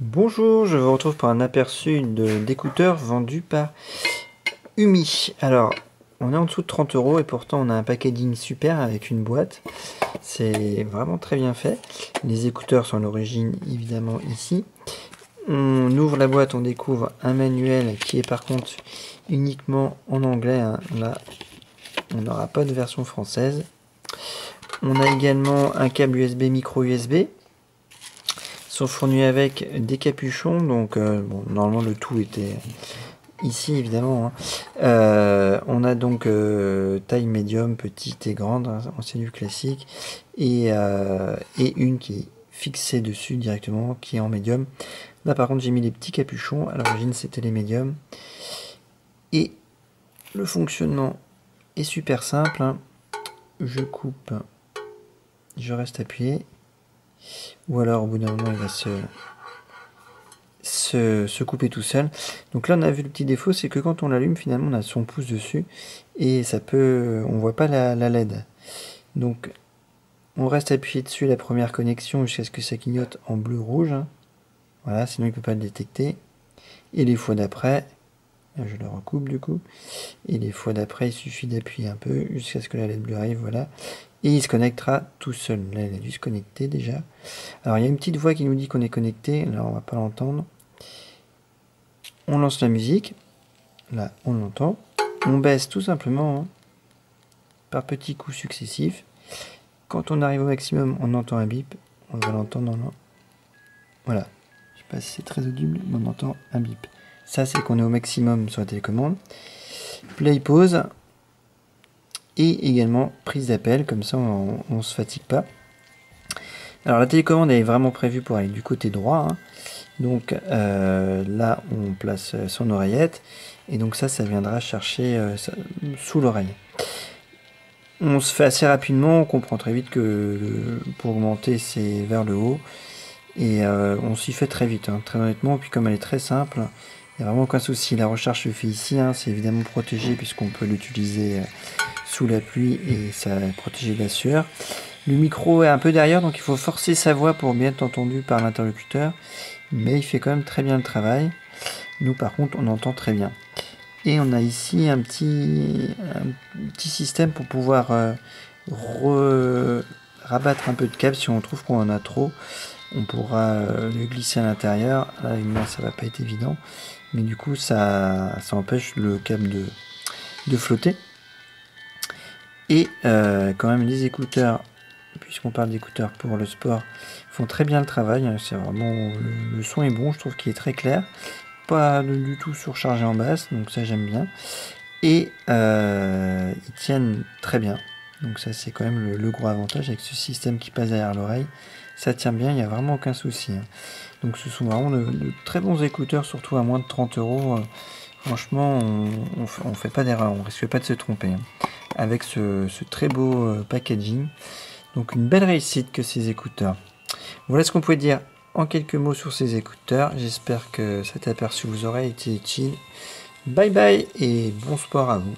Bonjour, je vous retrouve pour un aperçu d'écouteurs vendus par Umi. Alors, on est en dessous de 30 € et pourtant on a un packaging super avec une boîte. C'est vraiment très bien fait. Les écouteurs sont à l'origine évidemment ici. On ouvre la boîte, on découvre un manuel qui est par contre uniquement en anglais, hein. Là, on n'aura pas de version française. On a également un câble USB, micro USB. Sont fournis avec des capuchons, donc bon, normalement le tout était ici évidemment, hein. On a donc taille médium, petite et grande, hein, en cellule classique, et une qui est fixée dessus directement, qui est en médium. Là par contre j'ai mis les petits capuchons, à l'origine c'était les médiums. Et le fonctionnement est super simple, hein. Je coupe, je reste appuyé, ou alors au bout d'un moment il va se couper tout seul. Donc là on a vu le petit défaut, c'est que quand on l'allume finalement on a son pouce dessus et on voit pas la LED. Donc on reste appuyé dessus la première connexion jusqu'à ce que ça clignote en bleu rouge, hein. Voilà, sinon il peut pas le détecter. Et les fois d'après, je le recoupe du coup, et les fois d'après il suffit d'appuyer un peu jusqu'à ce que la LED bleue arrive, voilà, et il se connectera tout seul. Là il a dû se connecter déjà. Alors il y a une petite voix qui nous dit qu'on est connecté, là on va pas l'entendre. On lance la musique, là on l'entend, on baisse tout simplement, hein, par petits coups successifs. Quand on arrive au maximum, on entend un bip, on va l'entendre dans voilà, je sais pas si c'est très audible, mais on entend un bip. Ça c'est qu'on est au maximum sur la télécommande. Play, pause, et également prise d'appel, comme ça on se fatigue pas. Alors la télécommande est vraiment prévue pour aller du côté droit, hein. Donc là on place son oreillette et donc ça viendra chercher sous l'oreille. On se fait assez rapidement, on comprend très vite que pour augmenter c'est vers le haut et on s'y fait très vite, hein, très honnêtement. Puis comme elle est très simple, il n'y a vraiment aucun souci. La recharge se fait ici, hein, c'est évidemment protégé puisqu'on peut l'utiliser sous la pluie et ça va protéger de la sueur. Le micro est un peu derrière, donc il faut forcer sa voix pour bien être entendu par l'interlocuteur. Mais il fait quand même très bien le travail. Nous par contre on entend très bien. Et on a ici un petit système pour pouvoir rabattre un peu de câble si on trouve qu'on en a trop. On pourra le glisser à l'intérieur. Là évidemment ça va pas être évident. Mais du coup ça empêche le câble de flotter. Et quand même les écouteurs, puisqu'on parle d'écouteurs pour le sport, font très bien le travail. C'est vraiment le son est bon, je trouve qu'il est très clair, pas du tout surchargé en basse, donc ça j'aime bien. Et ils tiennent très bien, donc ça c'est quand même le gros avantage avec ce système qui passe derrière l'oreille. Ça tient bien, il n'y a vraiment aucun souci, hein. Donc ce sont vraiment de très bons écouteurs, surtout à moins de 30 €. Franchement, on fait pas d'erreur, on risque pas de se tromper, hein, avec ce très beau packaging. Donc une belle réussite que ces écouteurs. Voilà ce qu'on pouvait dire en quelques mots sur ces écouteurs. J'espère que cet aperçu vous aura été utile. Bye bye et bon sport à vous.